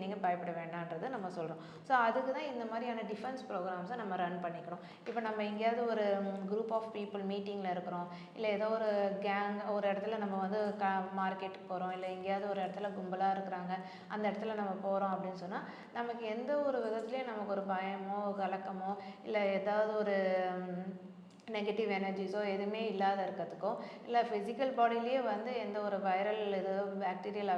நீங்கள் பயப்பட வேண்டான்றதை நம்ம சொல்கிறோம். ஸோ அதுக்கு தான் இந்த மாதிரியான டிஃபென்ஸ் ப்ரோக்ராம்ஸை நம்ம ரன் பண்ணிக்கிறோம். இப்போ நம்ம எங்கேயாவது ஒரு குரூப் ஆஃப் பீப்புள் மீட்டிங்கில் இருக்கிறோம், இல்லை ஏதோ ஒரு கேங் ஒரு இடத்துல நம்ம வந்து மார்க்கெட்டுக்கு போகிறோம், இல்லை எங்கேயாவது ஒரு இடத்துல கும்பலாக இருக்கிறாங்க, அந்த இடத்துல நம்ம போகிறோம் அப்படின்னு சொன்னால் நமக்கு எந்த ஒரு விதத்துலேயும் நமக்கு ஒரு பயமோ கலக்கமோ இல்லை ஏதாவது ஒரு நெகட்டிவ் எனர்ஜிஸோ எதுவுமே இல்லாத இருக்கிறதுக்கோ, இல்லை ஃபிசிக்கல் பாடியிலேயே வந்து எந்த ஒரு வைரல் இது பாக்டீரியல்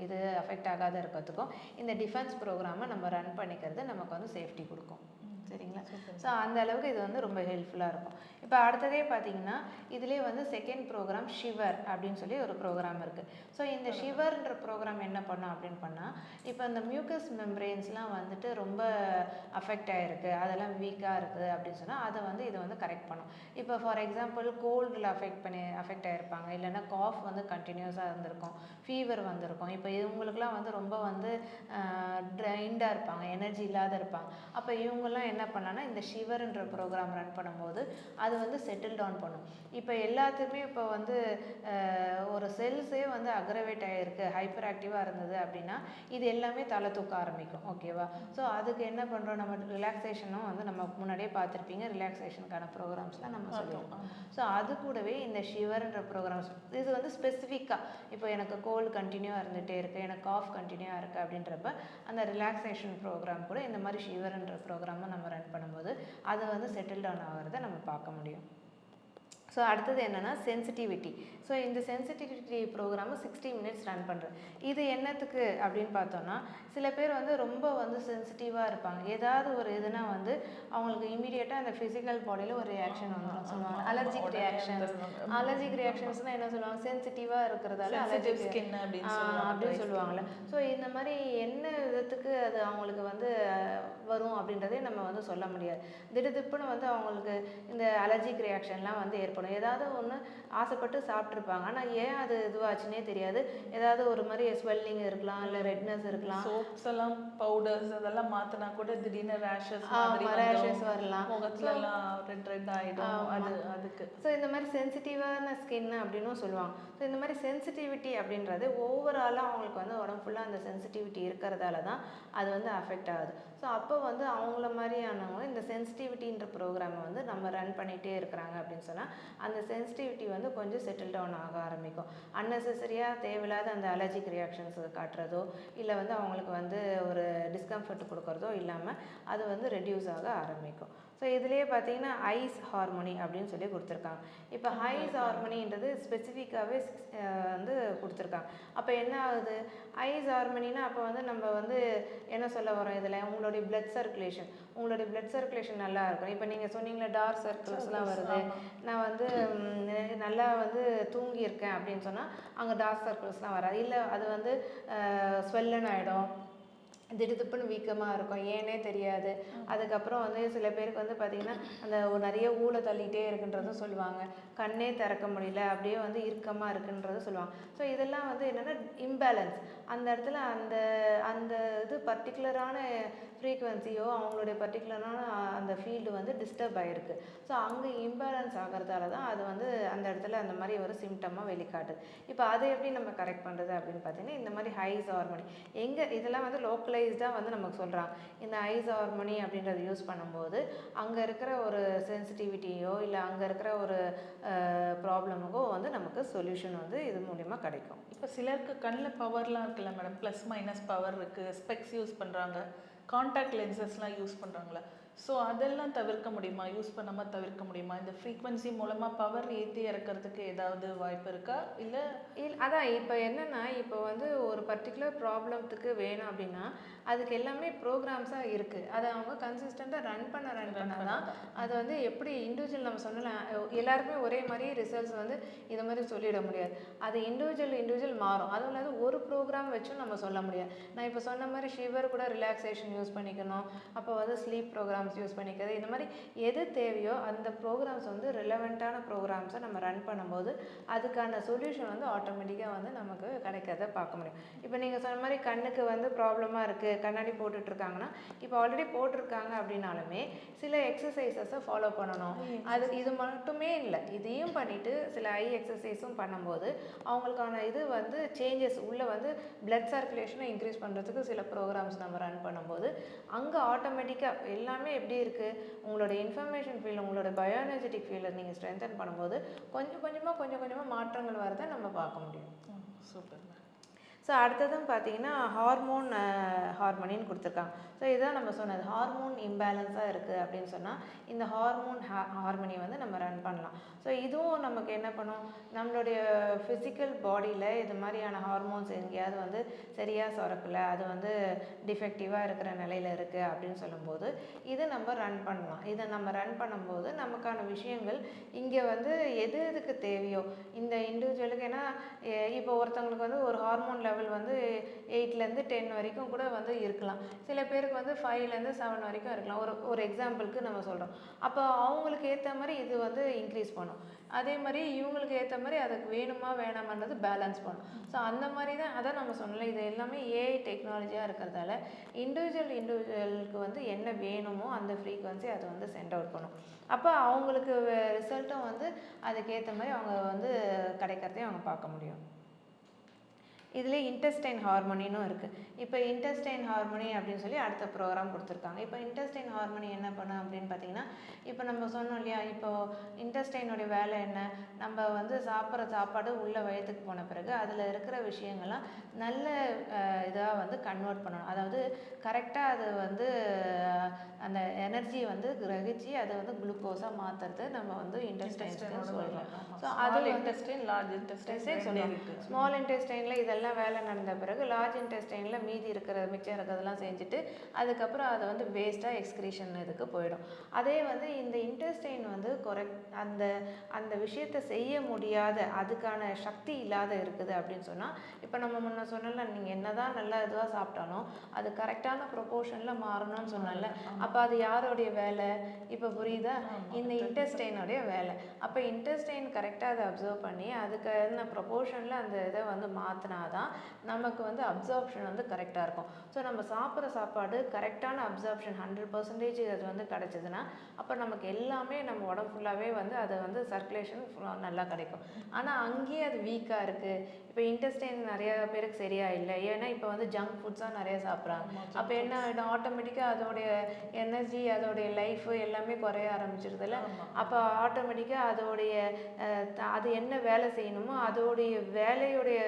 இது அஃபெக்ட் ஆகாத இருக்கிறதுக்கும் இந்த டிஃபென்ஸ் ப்ரோக்ராமை நம்ம ரன் பண்ணிக்கிறது நமக்கு வந்து சேஃப்டி கொடுக்கும். சரிங்களா? ஸோ அந்த அளவுக்கு இது வந்து ரொம்ப ஹெல்ப்ஃபுல்லாக இருக்கும். இப்போ அடுத்ததே பார்த்தீங்கன்னா இதிலே வந்து செகண்ட் ப்ரோக்ராம் ஷிவர் அப்படின்னு சொல்லி ஒரு ப்ரோக்ராம் இருக்குது. ஸோ இந்த ஷிவர்ன்ற ப்ரோக்ராம் என்ன பண்ணோம் அப்படின்னு பண்ணால், இப்போ இந்த மியூக்கஸ் மெம்பரேன்ஸ்லாம் வந்துட்டு ரொம்ப அஃபெக்ட் ஆகிருக்கு, அதெல்லாம் வீக்காக இருக்குது அப்படின்னு சொன்னால் அதை வந்து இதை வந்து கரெக்ட் பண்ணும். இப்போ ஃபார் எக்ஸாம்பிள் கோல்டில் அஃபெக்ட் ஆகிருப்பாங்க, இல்லைன்னா காஃப் வந்து கண்டினியூஸாக இருந்திருக்கும், ஃபீவர் வந்திருக்கும். இப்போ இவங்களுக்குலாம் வந்து ரொம்ப வந்து ட்ரைண்டாக இருப்பாங்க, எனர்ஜி இல்லாத இருப்பாங்க. அப்போ இவங்கெல்லாம் என்ன பண்ணலான்னா இந்த ஷிவர்ன்ற ப்ரோக்ராம் ரன் பண்ணும்போது அது வந்து செட்டில் டவுன் பண்ணும். இப்போ எல்லாத்துக்குமே இப்போ வந்து ஒரு செல்ஸே வந்து அக்ரவேட் ஆகிருக்கு, ஹைப்பர் ஆக்டிவாக இருந்தது அப்படின்னா இது எல்லாமே தலை தூக்க ஆரம்பிக்கும். ஓகேவா? ஸோ அதுக்கு என்ன பண்ணுறோம், நம்ம ரிலாக்ஸேஷனும் வந்து நம்ம முன்னாடியே பார்த்துருப்பீங்க, ரிலாக்ஸேஷனுக்கான ப்ரோக்ராம்ஸ்லாம் நம்ம சொல்லுவோம். ஸோ அது கூடவே இந்த ஷிவர்ன்ற ப்ரோக்ராம்ஸ் இது வந்து ஸ்பெசிஃபிக்காக இப்போ எனக்கு கோல்டு கண்டினியூவாக இருந்துகிட்டே இருக்குது, எனக்கு காஃப் கண்டினியூவாக இருக்குது அப்படின்றப்ப அந்த ரிலாக்ஸேஷன் ப்ரோக்ராம் கூட இந்த மாதிரி ஷிவர்ன்ற ப்ரோக்ராமை நம்ம ரன் பண்ணும்போது அதை வந்து செட்டில் டவுன் ஆகிறத நம்ம பார்க்க முடியும். ஸோ அடுத்தது என்னென்னா சென்சிட்டிவிட்டி. ஸோ இந்த சென்சிட்டிவிட்டி ப்ரோக்ராமு 60 மினிட்ஸ் ரன் பண்ணுறது. இது என்னத்துக்கு அப்படின்னு பார்த்தோன்னா, சில பேர் வந்து ரொம்ப வந்து சென்சிட்டிவாக இருப்பாங்க. ஏதாவது ஒரு இதுனா வந்து அவங்களுக்கு இமீடியட்டாக அந்த ஃபிசிக்கல் பாடியில் ஒரு ரியாக்ஷன் வந்துடும் சொல்லுவாங்க, அலர்ஜிக் ரியாக்ஷன்ஸ். அலர்ஜிக் ரியாக்ஷன்ஸ்னால் என்ன சொல்லுவாங்க, சென்சிட்டிவாக இருக்கிறதால அலர்ஜிக் ஸ்கின் அப்படின்னு சொல்லுவாங்கள்ல. ஸோ இந்த மாதிரி என்ன விதத்துக்கு அது அவங்களுக்கு வந்து வரும் அப்படின்றதே நம்ம வந்து சொல்ல முடியாது. திடுதிப்புன்னு வந்து அவங்களுக்கு இந்த அலர்ஜிக் ரியாக்ஷன்லாம் வந்து ஏற்படும். ஏதாவது ஒன்று ஆசைப்பட்டு சாப்பிட்ருப்பாங்க, ஆனால் ஏன் அது இதுவாச்சுன்னே தெரியாது. ஏதாவது ஒரு மாதிரி ஸ்வெல்லிங் இருக்கலாம், இல்லை ரெட்னஸ் இருக்கலாம், சோப்ஸ் எல்லாம் பவுடர்ஸ் அதெல்லாம் மாற்றினா கூட திடீர்னு ரேஷஸ் வரலாம், முகத்துலலாம் ரெட் ஆகிடும். அதுக்கு ஸோ இந்த மாதிரி சென்சிட்டிவான ஸ்கின் அப்படின்னும் சொல்லுவாங்க. ஸோ இந்த மாதிரி சென்சிட்டிவிட்டி அப்படின்றது ஓவராலாக அவங்களுக்கு வந்து உடம்பு ஃபுல்லாக அந்த சென்சிட்டிவிட்டி இருக்கிறதால தான் அது வந்து அஃபெக்ட் ஆகுது. ஸோ அப்போ வந்து அவங்கள மாதிரியானவங்க இந்த சென்சிட்டிவிட்டின்ற ப்ரோக்ராமை வந்து நம்ம ரன் பண்ணிகிட்டே இருக்கிறாங்க அப்படின்னு சொன்னால் அந்த சென்சிட்டிவிட்டி வந்து கொஞ்சம் செட்டில் டவுன் ஆக ஆரம்பிக்கும். அன்னெசரியாக தேவையில்லாத அந்த அலர்ஜிக் ரியாக்ஷன்ஸ் காட்டுறதோ இல்லை வந்து அவங்களுக்கு வந்து ஒரு டிஸ்கம்ஃபர்ட் கொடுக்குறதோ இல்லாமல் அது வந்து ரெடியூஸ் ஆக ஆரம்பிக்கும். ஸோ இதுலேயே பார்த்தீங்கன்னா ஐஸ் ஹார்மோனி அப்படின்னு சொல்லி கொடுத்துருக்காங்க. இப்போ ஐஸ் ஹார்மோனின்றது ஸ்பெசிஃபிக்காகவே வந்து கொடுத்துருக்காங்க. அப்போ என்ன ஆகுது, ஐஸ் ஹார்மோனினா அப்போ வந்து நம்ம வந்து என்ன சொல்ல வரோம், இதில் உங்களுடைய பிளட் சர்க்குலேஷன் நல்லா இருக்கும். இப்போ நீங்கள் சொன்னீங்களே டார்க் சர்க்கிள்ஸ்லாம் வருது, நான் வந்து நல்லா வந்து தூங்கியிருக்கேன் அப்படின்னு சொன்னால் அங்கே டார்க் சர்க்கிள்ஸ்லாம் வராது. இல்லை அது வந்து ஸ்வெல்லன் ஆகிடும், திடுதிப்புன்னு வீக்கமாக இருக்கும், ஏனே தெரியாது. அதுக்கப்புறம் வந்து சில பேருக்கு வந்து பார்த்திங்கன்னா அந்த நிறைய ஊழ தள்ளிகிட்டே இருக்குன்றதும் சொல்லுவாங்க, கண்ணே திறக்க முடியல, அப்படியே வந்து இறுக்கமாக இருக்குன்றதும் சொல்லுவாங்க. ஸோ இதெல்லாம் வந்து என்னென்னா இம்பேலன்ஸ். அந்த இடத்துல அந்த அந்த இது பர்டிகுலரான ஃப்ரீக்குவென்சியோ அவங்களுடைய பர்டிகுலரான அந்த ஃபீல்டு வந்து டிஸ்டர்ப் ஆகிருக்கு. ஸோ அங்கே இம்பேலன்ஸ் ஆகிறதால தான் அது வந்து அந்த இடத்துல அந்த மாதிரி ஒரு சிம்டமாக வெளிக்காட்டுது. இப்போ அதை எப்படி நம்ம கரெக்ட் பண்ணுறது அப்படின்னு பார்த்தீங்கன்னா இந்த மாதிரி ஐஸ் ஹார்மோனி எங்கே இதெல்லாம் வந்து லோக்கலைஸ்டாக வந்து நமக்கு சொல்கிறாங்க. இந்த ஐஸ் ஹார்மோனி அப்படின்றத யூஸ் பண்ணும்போது அங்கே இருக்கிற ஒரு சென்சிட்டிவிட்டியோ இல்லை அங்கே இருக்கிற ஒரு ப்ராப்ளமுக்கோ வந்து நமக்கு சொல்யூஷன் வந்து இது மூலிமா கிடைக்கும். இப்போ சிலருக்கு கண்ணில் பவர்லாம் இருக்குல்ல மேடம், ப்ளஸ் மைனஸ் பவர் இருக்குது, ஸ்பெக்ஸ் யூஸ் பண்ணுறாங்க, காண்டாக்ட் லென்சஸ்லாம் யூஸ் பண்ணுறாங்களா, ஸோ அதெல்லாம் தவிர்க்க முடியுமா, யூஸ் பண்ணாமல் தவிர்க்க முடியுமா? இந்த ஃப்ரீக்வன்சி மூலமாக பவர் ஏற்றி இறக்கிறதுக்கு ஏதாவது வாய்ப்பு இருக்கா? இல்லை அதான் இப்போ என்னென்னா இப்போ வந்து ஒரு பர்டிகுலர் ப்ராப்ளத்துக்கு வேணும் அப்படின்னா அதுக்கு எல்லாமே ப்ரோக்ராம்ஸாக இருக்குது. அதை அவங்க கன்சிஸ்டண்ட்டாக ரன் பண்ணால் தான் அது வந்து எப்படி இண்டிவிஜுவல் நம்ம சொல்லலாம், எல்லாருக்குமே ஒரே மாதிரி ரிசல்ட்ஸ் வந்து இது மாதிரி சொல்லிட முடியாது. அது இண்டிவிஜுவல் மாறும். அதுவும் இல்லாத ஒரு ப்ரோக்ராம் வச்சும் நம்ம சொல்ல முடியாது. நான் இப்போ சொன்ன மாதிரி ஷிவர் கூட ரிலாக்ஸேஷன் யூஸ் பண்ணிக்கணும், அப்போ வந்து ஸ்லீப் ப்ரோக்ராம் ப்ரோக்ராம்ஸ் யூஸ் பண்ணிக்கிறது, இந்த மாதிரி எது தேவையோ அந்த ப்ரோக்ராம்ஸ் வந்து ரிலவெண்ட்டான ப்ரோக்ராம்ஸை நம்ம ரன் பண்ணும்போது அதுக்கான சொல்யூஷன் வந்து ஆட்டோமேட்டிக்காக வந்து நமக்கு கிடைக்கிறத பார்க்க முடியும். இப்போ நீங்கள் சொன்ன மாதிரி கண்ணுக்கு வந்து ப்ராப்ளமாக இருக்குது, கண்ணாடி போட்டுட்ருக்காங்கன்னா, இப்போ ஆல்ரெடி போட்டிருக்காங்க அப்படின்னாலுமே சில எக்ஸசைசஸை ஃபாலோ பண்ணணும். அது இது மட்டுமே இல்லை, இதையும் பண்ணிவிட்டு சில ஐ எக்ஸசைஸும் பண்ணும்போது அவங்களுக்கான இது வந்து சேஞ்சஸ் உள்ளே வந்து பிளட் சர்க்குலேஷனை இன்க்ரீஸ் பண்ணுறதுக்கு சில ப்ரோக்ராம்ஸ் நம்ம ரன் பண்ணும்போது அங்கே ஆட்டோமேட்டிக்காக எல்லாமே எப்படி இருக்குது, உங்களோட இன்ஃபர்மேஷன் ஃபீல்டு, உங்களோட பயோஎனர்ஜெட்டிக் ஃபீல்டை நீங்கள் ஸ்ட்ரென்தன் பண்ணும்போது கொஞ்சம் கொஞ்சமாக மாற்றங்கள் வரதை நம்ம பார்க்க முடியும். சூப்பர். ஸோ அடுத்ததும் பார்த்தீங்கன்னா ஹார்மோனின்னு கொடுத்துருக்காங்க. ஸோ இதுதான் நம்ம சொன்னது, ஹார்மோன் இம்பேலன்ஸாக இருக்குது அப்படின்னு சொன்னால் இந்த ஹார்மோனி வந்து நம்ம ரன் பண்ணலாம். ஸோ இதுவும் நமக்கு என்ன பண்ணும், நம்மளுடைய ஃபிசிக்கல் பாடியில் இது மாதிரியான ஹார்மோன்ஸ் எங்கேயாவது வந்து சரியாக சுரக்கலை, அது வந்து டிஃபெக்டிவாக இருக்கிற நிலையில் இருக்குது அப்படின்னு சொல்லும்போது இது நம்ம ரன் பண்ணலாம். இதை நம்ம ரன் பண்ணும்போது நமக்கான விஷயங்கள் இங்கே வந்து எது எதுக்கு தேவையோ இந்த இண்டிவிஜுவலுக்கு, ஏன்னா இப்போ ஒருத்தவங்களுக்கு வந்து ஒரு ஹார்மோன் லெவல் வந்து 8லேருந்து 10 வரைக்கும் கூட வந்து இருக்கலாம், சில பேருக்கு வந்து 5லேருந்து 7 வரைக்கும் இருக்கலாம். ஒரு எக்ஸாம்பிளுக்கு நம்ம சொல்கிறோம். அப்போ அவங்களுக்கு ஏற்ற மாதிரி இது வந்து இன்க்ரீஸ் பண்ணும், அதே மாதிரி இவங்களுக்கு ஏற்ற மாதிரி அதுக்கு வேணுமா வேணாமன்றது பேலன்ஸ் பண்ணும். ஸோ அந்த மாதிரி தான் அதான் நம்ம சொன்னல, இது எல்லாமே ஏஐ டெக்னாலஜியாக இருக்கிறதால இண்டிவிஜுவலுக்கு வந்து என்ன வேணுமோ அந்த ஃப்ரீக்வன்சி அதை வந்து சென்ட் அவுட் பண்ணும். அப்போ அவங்களுக்கு ரிசல்ட்டும் வந்து அதுக்கேற்ற மாதிரி அவங்க வந்து கிடைக்கிறதையும் அவங்க பார்க்க முடியும். இதில் இன்டெஸ்டைன் ஹார்மோனின்னு இருக்குது. இப்போ இன்டெஸ்டைன் ஹார்மோனி அப்படின்னு சொல்லி அடுத்த ப்ரோக்ராம் கொடுத்துருக்காங்க. இப்போ இன்டெஸ்டைன் ஹார்மோனி என்ன பண்ணும் அப்படின்னு பார்த்தீங்கன்னா, இப்போ நம்ம சொன்னோம் இல்லையா, இப்போது இன்டெஸ்டைனுடைய வேலை என்ன, நம்ம வந்து சாப்பிட்ற சாப்பாடு உள்ள வயிற்றுக்கு போன பிறகு அதில் இருக்கிற விஷயங்கள்லாம் நல்ல இதாக வந்து கன்வெர்ட் பண்ணணும். அதாவது கரெக்டாக அது வந்து அந்த எனர்ஜியை வந்து கிரகிச்சு அதை வந்து குளுக்கோஸாக மாற்றுறது நம்ம வந்து இன்டெஸ்டைன்ஸ்னு சொல்கிறோம். ஸோ அது இன்டெஸ்டைன், லார்ஜ் இன்டெஸ்டைன் சொல்லுவோம். ஸ்மால் இன்டெஸ்டைனில் இதெல்லாம் வேலை நடந்த பிறகு லார்ஜ் இன்டெஸ்டைனில் மீதி மிச்சம் இருக்கிறதெல்லாம் செஞ்சுட்டு அதுக்கப்புறம் அதை வந்து வேஸ்ட்டாக எக்ஸ்கிரீஷன் இதுக்கு போயிடும். அதே வந்து இந்த இன்டெஸ்டைன் வந்து அந்த விஷயத்தை செய்ய முடியாத, அதுக்கான சக்தி இல்லாத இருக்குது அப்படின்னு சொன்னால், இப்போ நம்ம முன்ன சொன்னல, நீங்கள் என்ன தான் நல்லா இதுவாக சாப்பிட்டாலும் அது கரெக்டான ப்ரொபோர்ஷனில் மாறணும்னு சொன்னால, அப்போ அது யாரோடைய வேலை இப்போ புரியுதா, இந்த இன்டெஸ்டைனுடைய வேலை. அப்போ இன்டெஸ்டைன் கரெக்டாக அதை அப்சர்வ் பண்ணி அதுக்கான ப்ரொபோர்ஷனில் அந்த இதை வந்து மாற்றினாதான் நமக்கு வந்து அப்சார்ப்ஷன் வந்து கரெக்டாக இருக்கும். ஸோ நம்ம சாப்பிட்ற சாப்பாடு கரெக்டான அப்சார்ப்ஷன் 100% அது வந்து கிடச்சிதுன்னா அப்போ நமக்கு எல்லாமே நம்ம உடம்பு ஃபுல்லாகவே வந்து அது வந்து சர்க்குலேஷன் நல்லா கிடைக்கும். ஆனால் அங்கேயே அது வீக்காக இருக்குது. இப்போ இன்டெஸ்டைன் நிறைய பேருக்கு சரியா இல்லை, ஏன்னா இப்போ வந்து ஜங்க் ஃபுட்ஸாக நிறைய சாப்பிட்றாங்க. அப்போ என்ன ஆகிடும், ஆட்டோமேட்டிக்காக அதோடைய எனர்ஜி, அதோடைய லைஃபு எல்லாமே குறைய ஆரம்பிச்சிருதுல்ல. அப்போ ஆட்டோமேட்டிக்காக அது என்ன வேலை செய்யணுமோ அதோடைய வேலையுடைய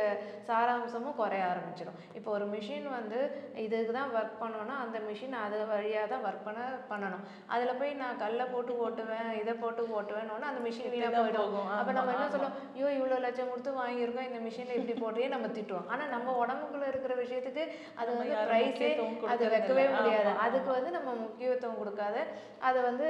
சாராம்சமும் குறைய ஆரம்பிச்சிடும். இப்போ ஒரு மிஷின் வந்து இதுக்கு தான் ஒர்க் பண்ணோன்னா அந்த மிஷின் அது வழியாக தான் ஒர்க் பண்ணணும். அதில் போய் நான் கல்லை போட்டு ஓட்டுவேன், இதை போட்டு ஓட்டுவேன்னு அந்த மிஷின் வீணாக போயிடும். அப்போ நம்ம என்ன சொல்லுவோம், ஐயோ இவ்வளோ லட்சம் கொடுத்து வாங்கியிருக்கோம், இந்த மிஷினை இப்படி போட்டே நம்ம திட்டுவோம். ஆனால் நம்ம உடம்புக்குள்ளே இருக்கிற விஷயத்துக்கு அது வந்து ப்ரைஸே அது வைக்கவே முடியாது. அதுக்கு வந்து நம்ம முக்கியத்துவம் கொடுக்காத அதை வந்து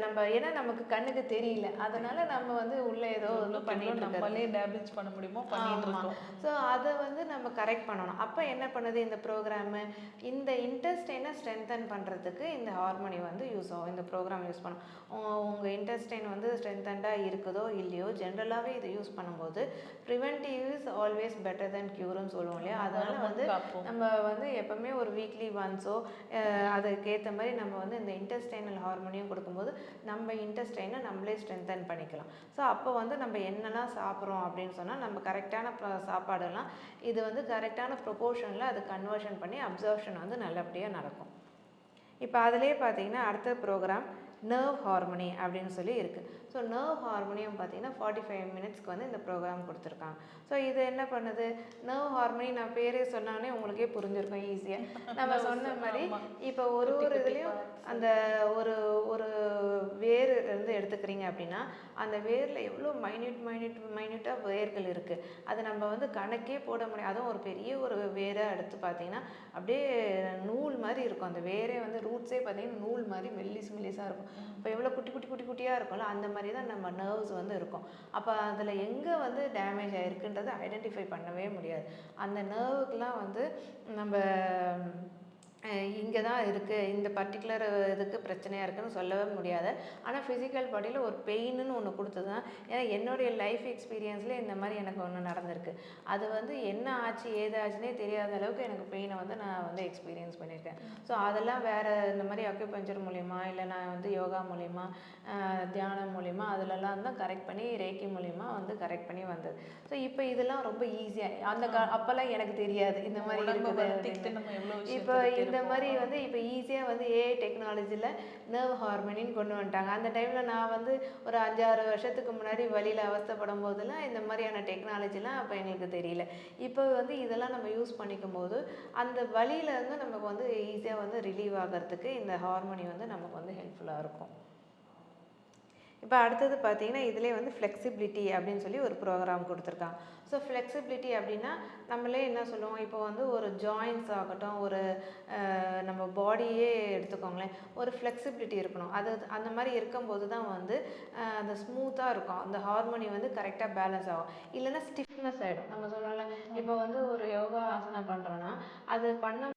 நம்ம, ஏன்னா நமக்கு கண்ணுக்கு தெரியல, அதனால நம்ம வந்து உள்ள ஏதோ வந்து பண்ணிட்டு நம்மளே டேமேஜ் பண்ண முடியுமோ பண்ணிட்டு இருக்கோம். ஸோ அதை வந்து நம்ம கரெக்ட் பண்ணணும். அப்போ என்ன பண்ணுது இந்த ப்ரோக்ராமு, இந்த இன்டெஸ்டைனை ஸ்ட்ரென்தன் பண்ணுறதுக்கு இந்த ஹார்மோனி வந்து யூஸ் ஆகும், இந்த ப்ரோக்ராம் யூஸ் பண்ணும். உங்கள் இன்டெஸ்டைன் வந்து ஸ்ட்ரென்தண்டாக இருக்குதோ இல்லையோ, ஜென்ரலாகவே இதை யூஸ் பண்ணும்போது ப்ரிவென்டிவ் இஸ் ஆல்வேஸ் பெட்டர் தென் க்யூர்னு சொல்லுவோம் இல்லையா. அதனால் வந்து நம்ம வந்து எப்போவுமே ஒரு வீக்லி ஒன்ஸோ அதுக்கேற்ற மாதிரி நம்ம வந்து இந்த இன்டெஸ்டைனல் ஹார்மோனியும் கொடுக்கும்போது நம்ம இன்டெஸ்டைனை நம்மளே ஸ்ட்ரென்தன் பண்ணிக்கலாம். ஸோ அப்போ வந்து நம்ம என்னெல்லாம் சாப்பிட்றோம் அப்படின்னு சொன்னால் நம்ம கரெக்டான சாப்பாடெல்லாம் இது வந்து கரெக்டான ப்ரொபோர்ஷனில் அது கன்வர்ஷன் பண்ணி அப்சர்ப்ஷன் வந்து நல்லபடியாக நடக்கும். இப்போ அதிலே பார்த்தீங்கன்னா அடுத்த ப்ரோக்ராம் நர்வ் ஹார்மோனி அப்படின்னு சொல்லி இருக்குது. ஸோ நர்வ் ஹார்மோனியும் பார்த்தீங்கன்னா 45 மினிட்ஸ்க்கு வந்து இந்த ப்ரோக்ராம் கொடுத்துருக்காங்க. ஸோ இது என்ன பண்ணுது, நர்வ் ஹார்மோனி நான் பேரே சொன்னாலே உங்களுக்கே புரிஞ்சிருக்கும் ஈஸியாக. நம்ம சொன்ன மாதிரி இப்போ ஒரு இதுலேயும் அந்த ஒரு வேர் வந்து எடுத்துக்கிறீங்க அப்படின்னா அந்த வேரில் எவ்வளோ மைன்யூட்டாக வேர்கள் இருக்குது, அது நம்ம வந்து கணக்கே போட முடியும். அதுவும் ஒரு பெரிய ஒரு வேராக எடுத்து பார்த்தீங்கன்னா அப்படியே நூல் மாதிரி இருக்கும். அந்த வேரே வந்து ரூட்ஸே பார்த்தீங்கன்னா நூல் மாதிரி மெல்லிஸாக இருக்கும். இப்போ எவ்வளோ குட்டியாக இருக்கும்ல, அந்த மாதிரி தான் நம்ம நர்வ்ஸ் வந்து இருக்கும். அப்போ அதில் எங்கே வந்து டேமேஜ் ஆகிருக்குன்றதை ஐடென்டிஃபை பண்ணவே முடியாது. அந்த நர்வுக்கெலாம் வந்து நம்ம இங்கே இங்கே தான் இருக்குது, இந்த பர்டிகுலர் இதுக்கு பிரச்சனையாக இருக்குதுன்னு சொல்லவே முடியாது. ஆனால் ஃபிசிக்கல் பாடியில் ஒரு பெயின்னு ஒன்று கொடுத்தது தான். ஏன்னா என்னுடைய லைஃப் எக்ஸ்பீரியன்ஸில் இந்த மாதிரி எனக்கு ஒன்று நடந்திருக்கு. அது வந்து என்ன ஆச்சு ஏதாச்சுன்னே தெரியாத அளவுக்கு எனக்கு பெயினை வந்து நான் வந்து எக்ஸ்பீரியன்ஸ் பண்ணியிருக்கேன். ஸோ அதெல்லாம் வேறு இந்த மாதிரி அக்யூபஞ்சர் மூலிமா இல்லை நான் வந்து யோகா மூலிமா தியானம் மூலிமா அதிலெல்லாம் தான் கரெக்ட் பண்ணி ரேக்கி மூலிமா வந்து கரெக்ட் பண்ணி வந்தது. ஸோ இப்போ இதெல்லாம் ரொம்ப ஈஸியாக அப்போல்லாம் எனக்கு தெரியாது இந்த மாதிரி இருக்குது. இப்போ இந்த மாதிரி வந்து இப்போ ஈஸியாக வந்து ஏஐ டெக்னாலஜியில் நர்வ் ஹார்மோனின்னு கொண்டு வந்துட்டாங்க. அந்த டைமில் நான் வந்து ஒரு 5-6 வருஷத்துக்கு முன்னாடி வழியில் அவஸ்தைப்படும் போதெல்லாம் இந்த மாதிரியான டெக்னாலஜிலாம் அப்போ எங்களுக்கு தெரியல. இப்போ வந்து இதெல்லாம் நம்ம யூஸ் பண்ணிக்கும் போது அந்த வழியிலேருந்து நமக்கு வந்து ஈஸியாக வந்து ரிலீவ் ஆகிறதுக்கு இந்த ஹார்மோனி வந்து நமக்கு வந்து ஹெல்ப்ஃபுல்லாக இருக்கும். இப்போ அடுத்தது பார்த்தீங்கன்னா இதிலே வந்து ஃப்ளெக்சிபிலிட்டி அப்படின்னு சொல்லி ஒரு ப்ரோக்ராம் கொடுத்துருக்காங்க. ஸோ ஃப்ளெக்சிபிலிட்டி அப்படின்னா நம்மளே என்ன சொல்லுவோம், இப்போ வந்து ஒரு ஜாயின்ஸ் ஆகட்டும், ஒரு நம்ம பாடியே எடுத்துக்கோங்களேன், ஒரு ஃப்ளெக்சிபிலிட்டி இருக்கணும். அது அந்த மாதிரி இருக்கும்போது தான் வந்து அந்த ஸ்மூத்தாக இருக்கும், அந்த ஹார்மோனி வந்து கரெக்டாக பேலன்ஸ் ஆகும். இல்லைன்னா ஸ்டிஃப்னஸ் ஆகிடும். நம்ம சொல்லலாம் இப்போ வந்து ஒரு யோகா ஆசனம் பண்ணுறோன்னா அது பண்ணும்